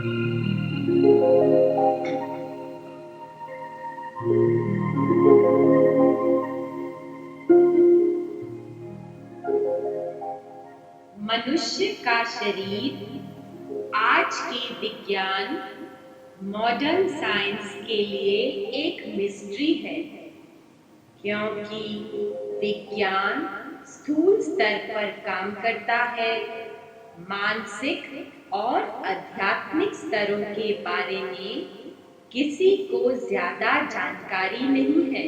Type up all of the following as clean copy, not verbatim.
मनुष्य का शरीर आज के विज्ञान मॉडर्न साइंस के लिए एक मिस्ट्री है, क्योंकि विज्ञान स्थूल स्तर पर काम करता है, मानसिक और आध्यात्मिक स्तरों के बारे में किसी को ज्यादा जानकारी नहीं है।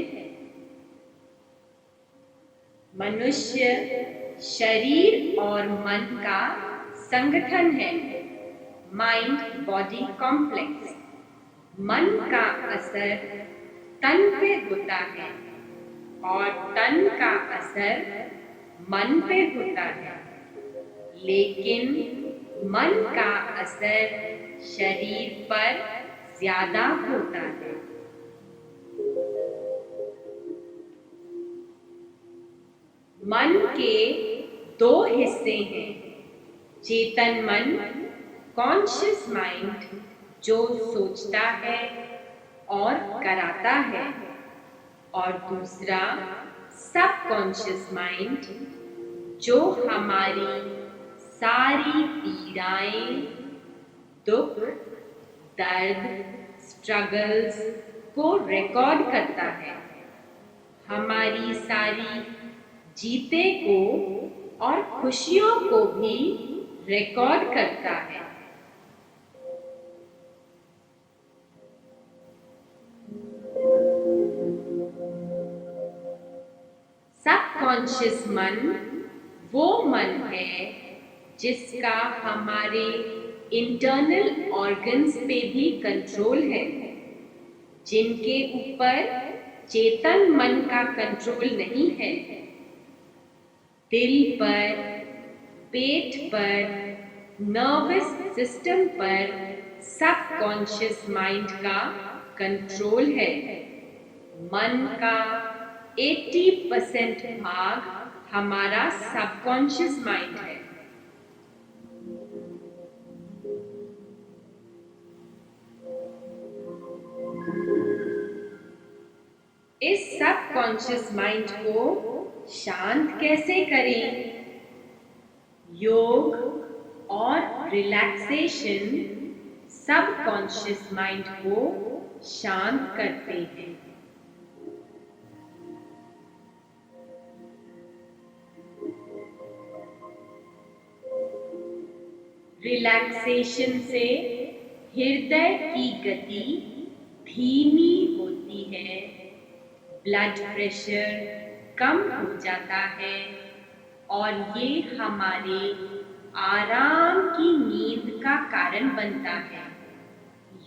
मनुष्य शरीर और मन का संगठन है, माइंड बॉडी कॉम्प्लेक्स। मन का असर तन पे होता है और तन का असर मन पे होता है, लेकिन मन का असर शरीर पर ज्यादा होता है। मन के दो हिस्से हैं, चेतन मन कॉन्शियस माइंड जो सोचता है और कराता है, और दूसरा सबकॉन्शियस माइंड जो हमारी सारी पीड़ाएं, दुख, दर्द, स्ट्रगल्स को रिकॉर्ड करता है, हमारी सारी जीते को और खुशियों को भी रिकॉर्ड करता है। सबकॉन्शियस मन वो मन है जिसका हमारे इंटरनल ऑर्गन्स पे भी कंट्रोल है, जिनके ऊपर चेतन मन का कंट्रोल नहीं है। दिल पर, पेट पर, नर्वस सिस्टम पर सबकॉन्शियस माइंड का कंट्रोल है। मन का 80% भाग हमारा सबकॉन्शियस माइंड है। इस सबकॉन्शियस माइंड को शांत कैसे करें? योग और रिलैक्सेशन सबकॉन्शियस माइंड को शांत करते हैं। रिलैक्सेशन से हृदय की गति धीमी होती है, ब्लड प्रेशर कम हो जाता है और ये हमारे आराम की नींद का कारण बनता है।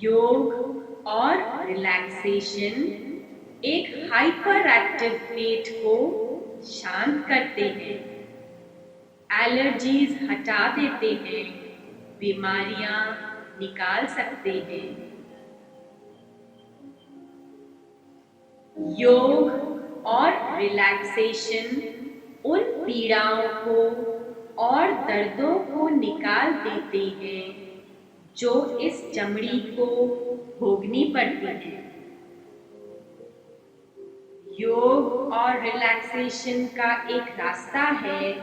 योग और रिलैक्सेशन एक हाइपर एक्टिव पेट को शांत करते हैं, एलर्जीज हटा देते हैं, बीमारियां निकाल सकते हैं। योग और रिलैक्सेशन उन पीड़ाओं को और दर्दों को निकाल देते हैं जो इस चमड़ी को भोगनी पड़ती है। योग और रिलैक्सेशन का एक रास्ता है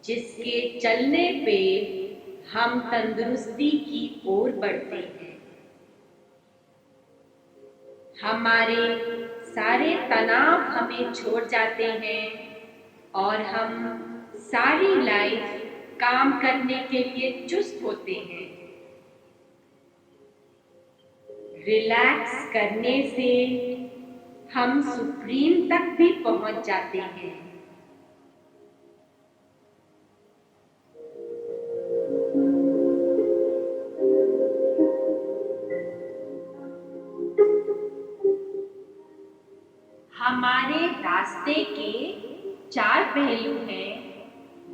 जिसके चलने पे हम तंदुरुस्ती की ओर बढ़ते हैं। हमारे सारे तनाव हमें छोड़ जाते हैं और हम सारी लाइफ काम करने के लिए चुस्त होते हैं। रिलैक्स करने से हम सुप्रीम तक भी पहुंच जाते हैं। हमारे रास्ते के 4 पहलू हैं।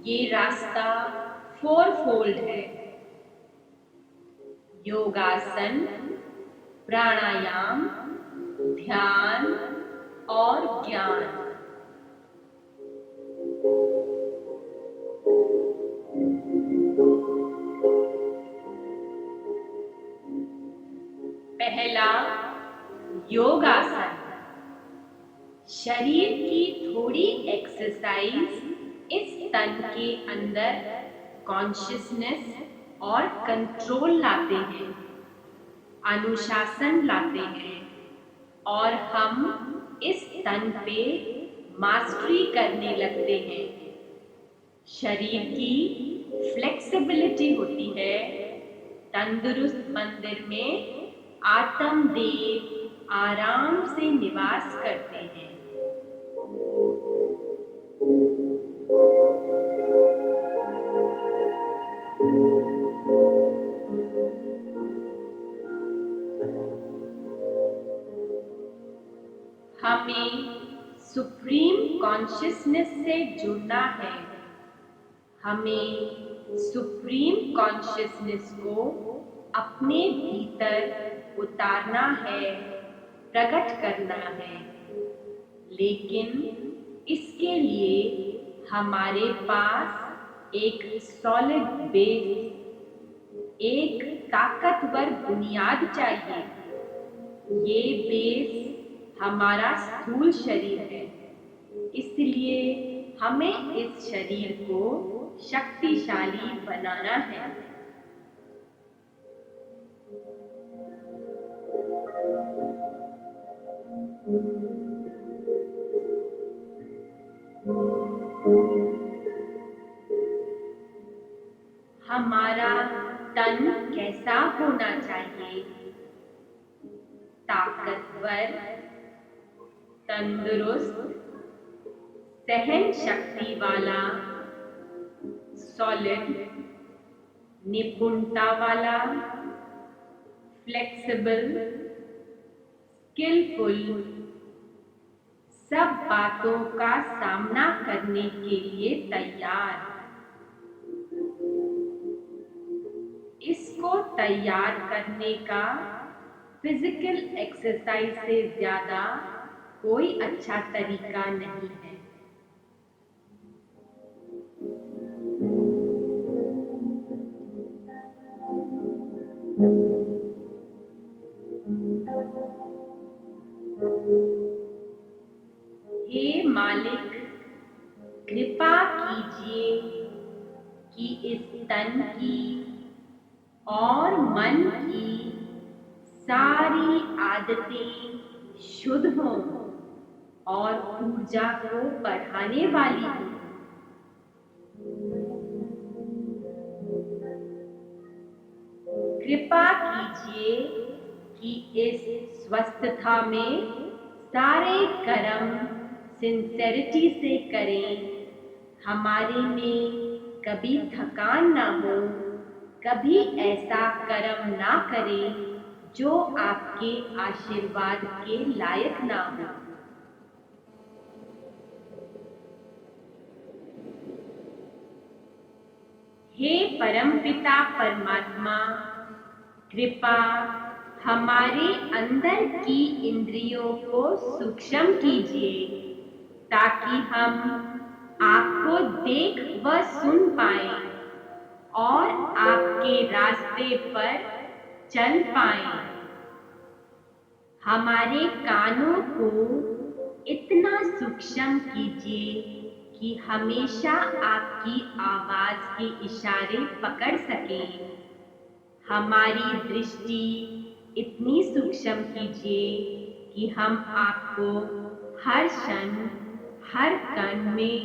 ये रास्ता 4 फोल्ड है, योगासन, प्राणायाम, ध्यान और ज्ञान। पहला योगासन। शरीर की थोड़ी एक्सरसाइज इस तन के अंदर कॉन्शियसनेस और कंट्रोल लाते हैं, अनुशासन लाते हैं और हम इस तन पे मास्टरी करने लगते हैं। शरीर की फ्लेक्सिबिलिटी होती है। तंदुरुस्त मंदिर में आत्मदेव आराम से निवास करते हैं। हमें सुप्रीम कॉन्शियसनेस से जुड़ना है। हमें सुप्रीम कॉन्शियसनेस को अपने भीतर उतारना है, प्रकट करना है। लेकिन इसके लिए हमारे पास एक सॉलिड बेस, एक ताकतवर बुनियाद चाहिए। ये बेस हमारा स्थूल शरीर है, इसलिए हमें इस शरीर को शक्तिशाली बनाना है। हमारा तन कैसा होना चाहिए? ताकतवर, तंदुरुस्त, सहन शक्ति वाला, सॉलिड, निपुणता वाला, फ्लेक्सिबल, स्किलफुल, सब बातों का सामना करने के लिए तैयार। इसको तैयार करने का फिजिकल एक्सरसाइज से ज्यादा कोई अच्छा तरीका नहीं है। हे मालिक, कृपा कीजिए कि इस तन की और मन की सारी आदतें शुद्ध हों और ऊर्जा को बढ़ाने वाली हों। कृपा कीजिए कि इस स्वस्थता में सारे कर्म सिंसेरिटी से करें। हमारे में कभी थकान ना हो, कभी ऐसा कर्म ना करें जो आपके आशीर्वाद के लायक ना हो। हे परमपिता परमात्मा, कृपा हमारे अंदर की इंद्रियों को सूक्ष्म कीजिए ताकि हम आपको देख व सुन पाएं और आपके रास्ते पर चल पाएं। हमारे कानों को इतना सूक्ष्म कीजिए कि हमेशा आपकी आवाज के इशारे पकड़ सकें। हमारी दृष्टि इतनी सूक्ष्म कीजिए कि हम आपको हर क्षण, हर कण में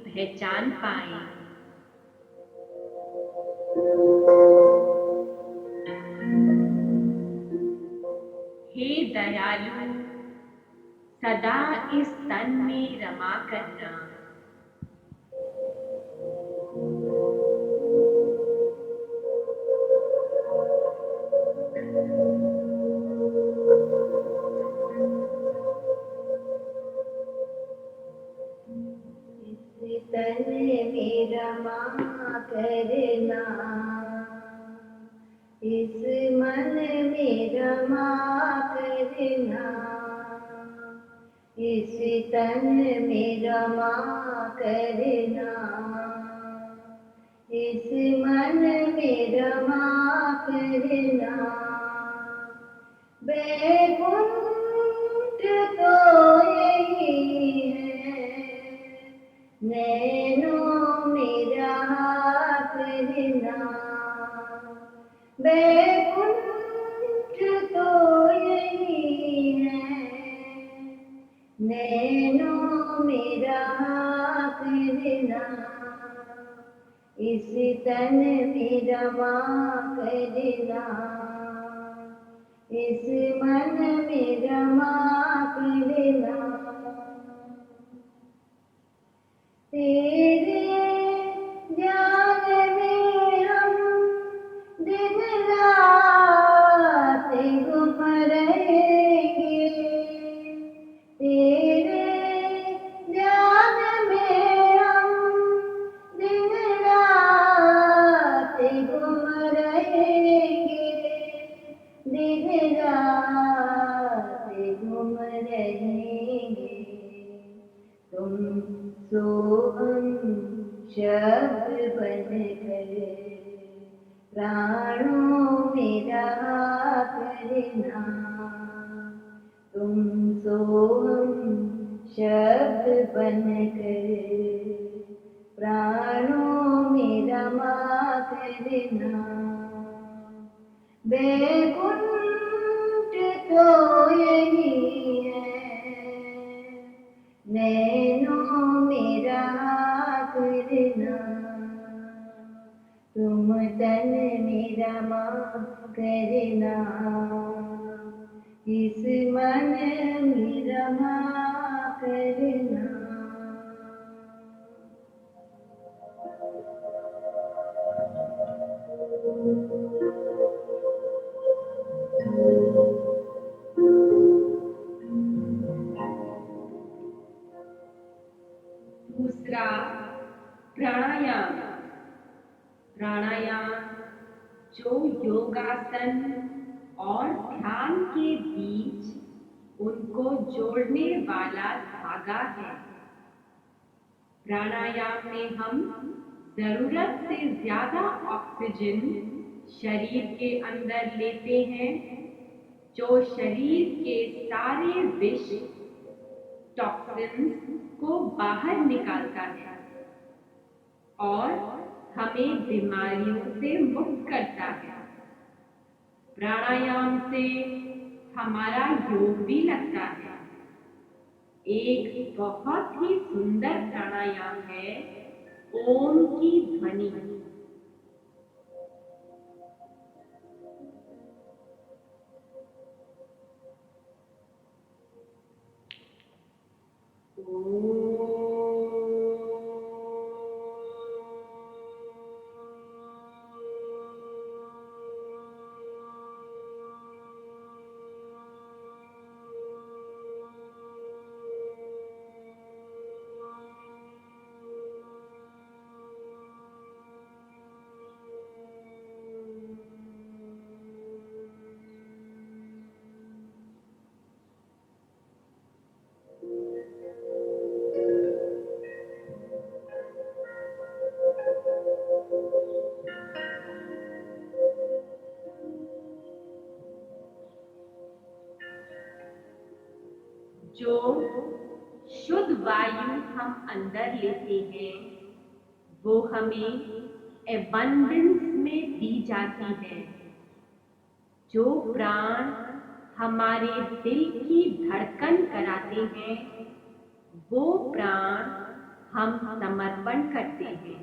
पहचान पाएं। हे दयालु, सदा इस तन में रमा करना। इस तन में रमा करना, इस मन में रमा करना, इस तन में रमा करना, इस मन में रमा करना। बैकुंठ तो यही है, नैनों में रहा करना। बैकुंठ तो यही है, नैनों में रहा करना। इस तन में रमा करना, इस मन में रमा करना। तेरे ध्यान में हम दिन रात गुम रहेंगे। तेरे ध्यान में हम दिन रात गुम रहेंगे, दिन रात गुम रहेंगे। तुम सोहम शब्द बनकर प्राणों में रहा करना। तुम सोहम शब्द बनकर प्राणों में रमा करना। बैकुंठ तो यही है, नैनों में रहा करना। तुम तन में रमा करना, इस मन में रमा करना। दूसरा प्राणायाम। प्राणायाम जो योगासन और ध्यान के बीच उनको जोड़ने वाला धागा है। प्राणायाम में हम जरूरत से ज्यादा ऑक्सीजन शरीर के अंदर लेते हैं, जो शरीर के सारे विष टॉक्सिन्स को बाहर निकालता है और हमें बीमारियों से मुक्त करता है। प्राणायाम से हमारा योग भी लगता है। एक बहुत ही सुंदर प्राणायाम है ओम की ध्वनि। जो शुद्ध वायु हम अंदर लेते हैं वो हमें एबंडेंस में दी जाती है। जो प्राण हमारे दिल की धड़कन कराते हैं वो प्राण हम समर्पण करते हैं।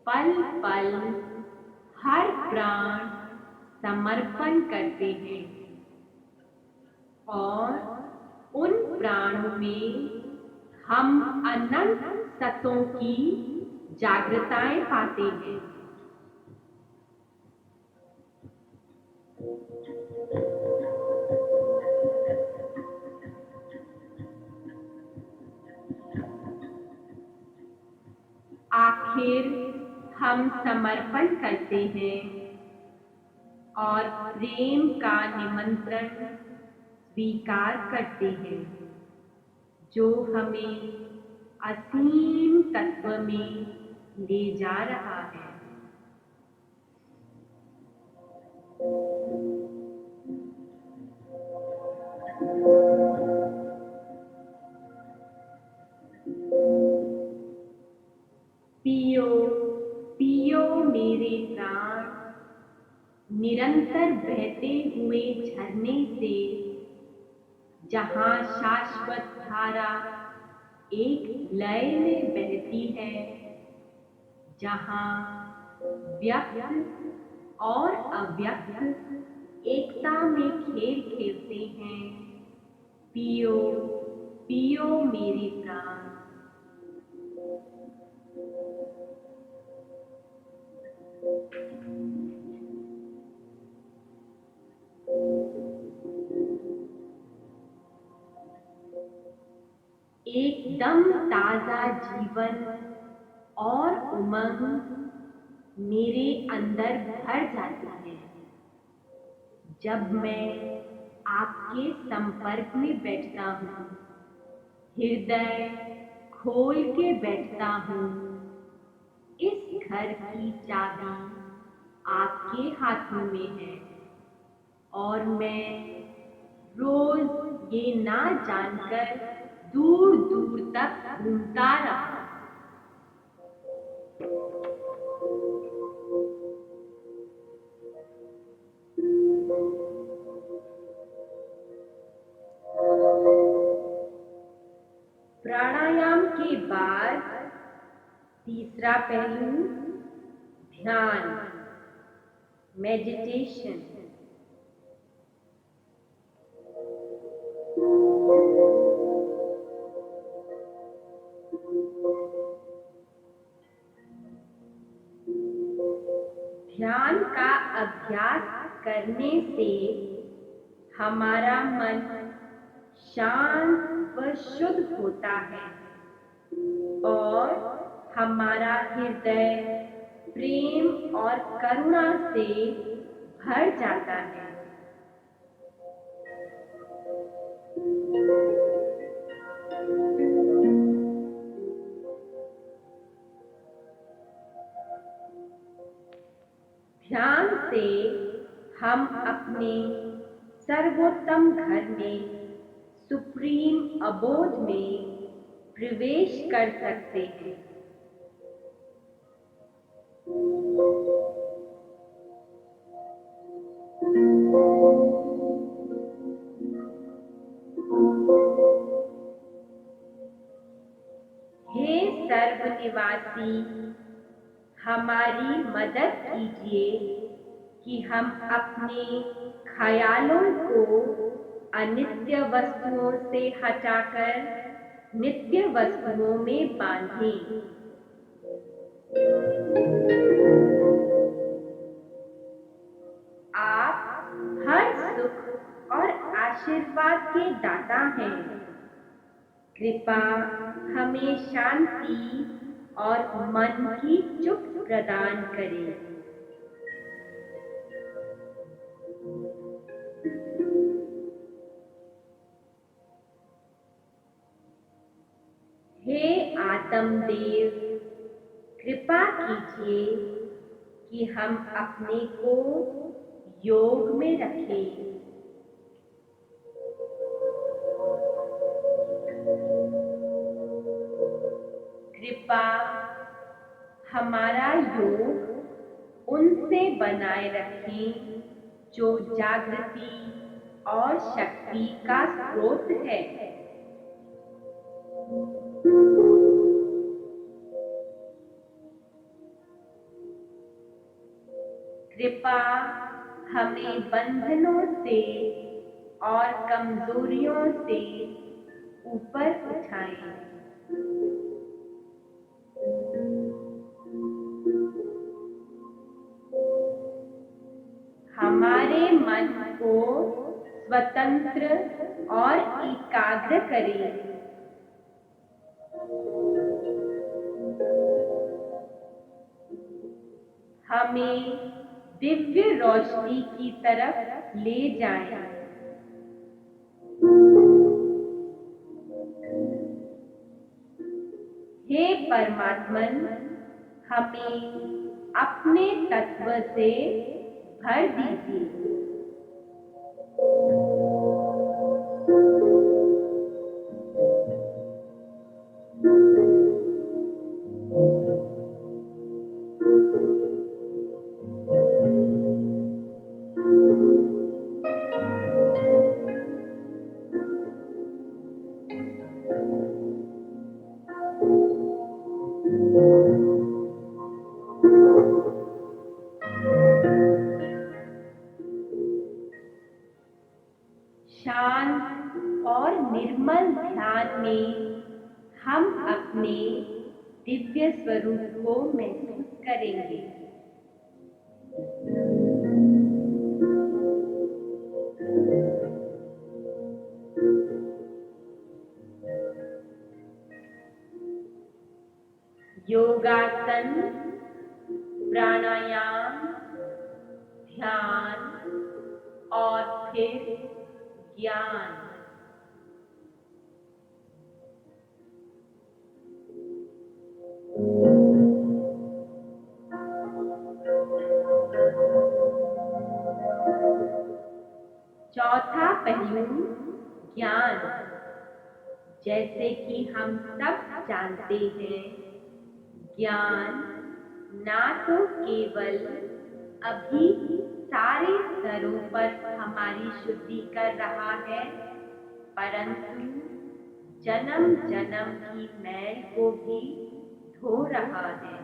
पल पल हर प्राण समर्पण करते हैं और उन प्राणों में हम अनंत सतों की जागृताएं पाते हैं। आखिर हम समर्पण करते हैं और प्रेम का निमंत्रण स्वीकार करते हैं जो हमें असीम तत्व में ले जा रहा है। निरंतर बहते हुए झरने से जहाँ शाश्वत धारा एक लय में बहती है, जहाँ व्यक्त और अव्यक्त एकता में खेल खेलते हैं। पियो पियो मेरे प्राण। एकदम ताजा जीवन और उमंग मेरे अंदर भर जाता है जब मैं आपके संपर्क में बैठता हूँ। हृदय खोल के बैठता हूँ। इस घर की चाबी आपके हाथों में है और मैं रोज ये ना जानकर दूर दूर तक घूमता रहा। प्राणायाम के बाद तीसरा पहलू ध्यान, मेडिटेशन। ध्यान का अभ्यास करने से हमारा मन शांत व शुद्ध होता है और हमारा हृदय प्रेम और करुणा से भर जाता है। ध्यान से हम अपने सर्वोत्तम घर में, सुप्रीम अबोध में प्रवेश कर सकते हैं। हे सर्वनिवासी, हमारी मदद कीजिए कि हम अपने ख्यालों को अनित्य वस्तुओं से हटाकर नित्य वस्तुओं में बांधें। आप हर सुख और आशीर्वाद के दाता हैं। कृपा हमें शांति और मन की चुप प्रदान करें। हे आत्मदेव, कृपा कीजिए कि हम अपने को योग में रखें। कृपा हमारा योग उनसे बनाए रखें जो जागृति और शक्ति का स्रोत है। कृपा हमें बंधनों से और कमजोरियों से ऊपर उठाए। हमारे मन को स्वतंत्र और एकाग्र करें। हमें दिव्य रोशनी की तरफ ले जाएं। हे परमात्मन, हमें अपने तत्व से भर दीजिए। में हम अपने दिव्य स्वरूप को महसूस करेंगे। योगासन, प्राणायाम, ध्यान और फिर ज्ञान। चौथा पहलू ज्ञान। जैसे कि हम सब जानते हैं, ज्ञान ना तो केवल अभी सारे स्तरों पर हमारी शुद्धि कर रहा है, परंतु जन्म जन्म की मैल को भी धो रहा है।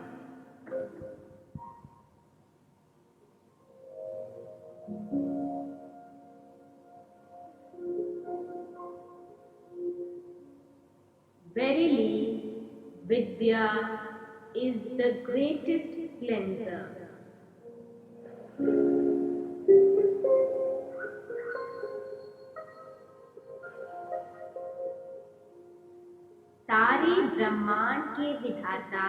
Verily, Vidya is the greatest cleanser. सारे ब्रह्मांड के विधाता,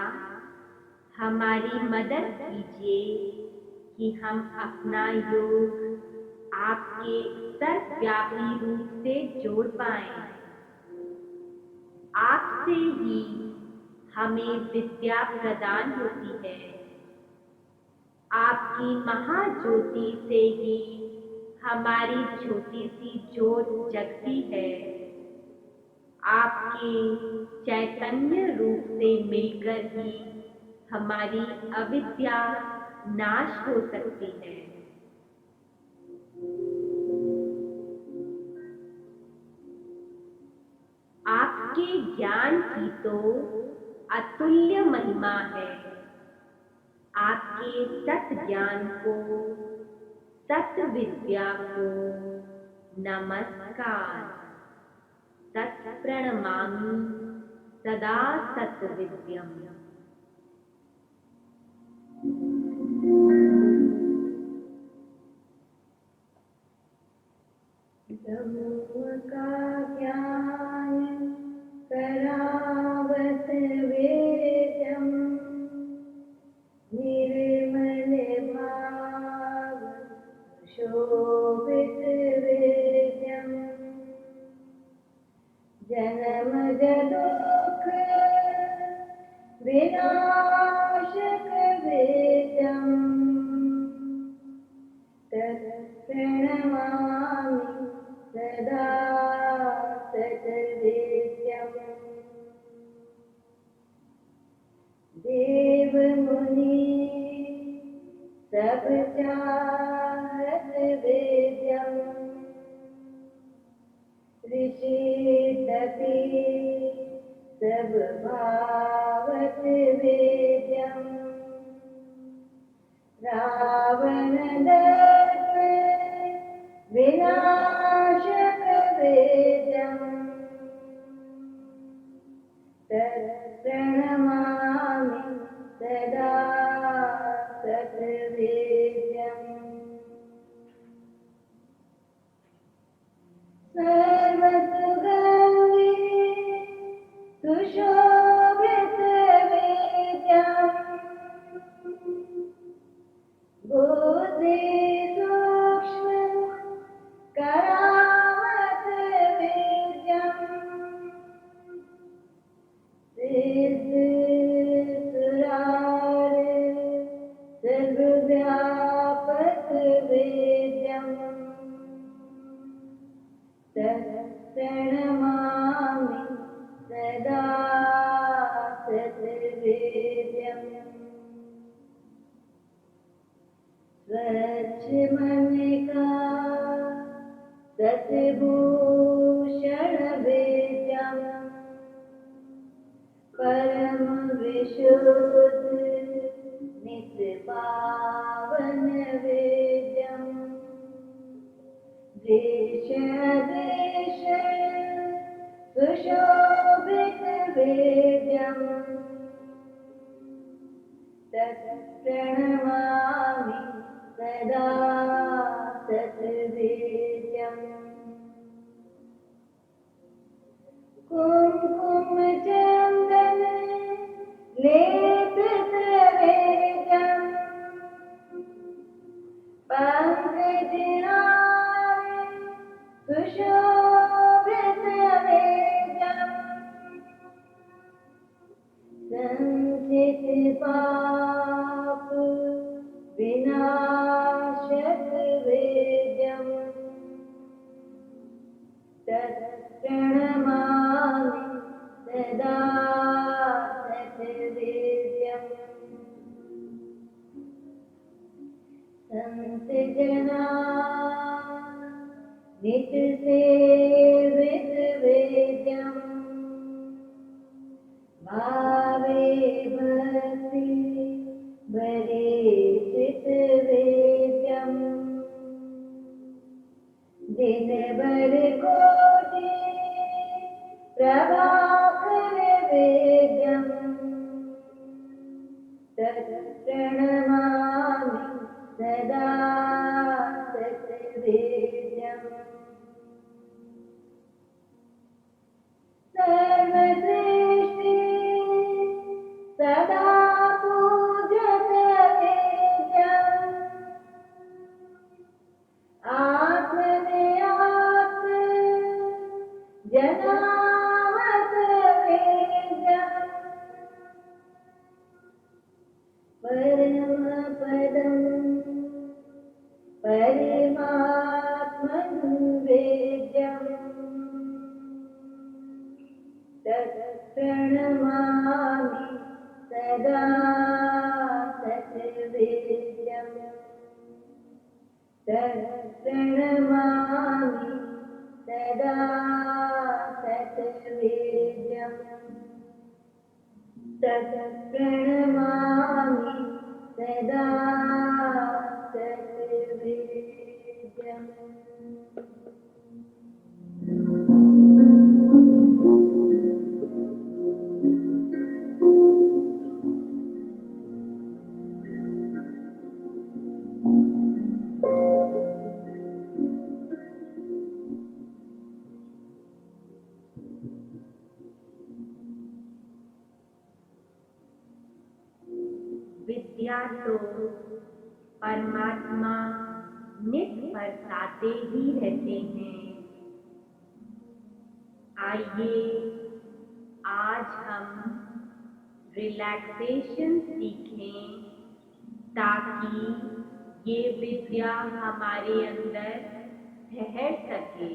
हमारी मदद कीजिए कि हम अपना योग आपके सर्वव्यापी रूप से जोड़ पाएं। आपसे ही हमें विद्या प्रदान होती है। आपकी महाज्योति से ही हमारी छोटी सी ज्योत जगती है। आपके चैतन्य रूप से मिलकर ही हमारी अविद्या नाश हो सकती है। आपके ज्ञान की तो अतुल्य महिमा है। आपके सत ज्ञान को, सत विद्या को नमस्कार। सत प्रणमामि सदा सत विद्यम। ब्रह्म का ज्ञान करावत वेद्यम, निर्मल भाव शोभित वेद्यम, जन्म दुख विनाशक वेद्यम, तत्प्रणमामि सदा सतवेद्यम। देव मुनि सब चाहत वेद्यम, ऋषि तपि सब भावत वेद्यम, रावण दर्प विनाशक वेद्यम, तत्प्रणमामि सदा सतवेद्यम। सर्वसुगन्धि सुशोभित वेद्यम, बुद्धि सूक्ष्म करामत वेद्यम, सिद्ध सुरार सर्वव्यापक वेद्यम, तत्प्रणमामि सदा सतवेद्यम। स्वच्छ मन का सद्भूषण वेद्यम, परम विशुद्ध नित पावन वेद्यम, देश देश सुशोभित प्रणमामि सदा तद्वेद्यम् कुङ्कुमचन्दन लेपितवेद्यम् पङ्कजहार सुशोभितवेद्यम् संचितपाप विनाशकवेद्यम् तत्प्रणमामि सदा तद्वेद्यम् संतजना नित्यसेवितवेद्यम् भावे भक्ति वरिष्ठितवेद्यम् दिनभर कोटि प्रभाकरवेद्यम् तत्प्रणमामि सदा तद्वेद्यम् सर्वसृष्टि सदा पूजतवेद्यम् आत्मनयात् जनामतवेद्यम् परमपदम् परमात्मवेद्यम् तत्प्रणमामि सदा तद्वेद्यम् तत्प्रणमामि सदा तद्वेद्यम् तत्प्रणमामि सदा तद्वेद्यम् विद्या तो परमात्मा नित बरसाते ही रहते हैं। आइए आज हम रिलैक्सेशन सीखें ताकि ये विद्या हमारे अंदर ठहर सके।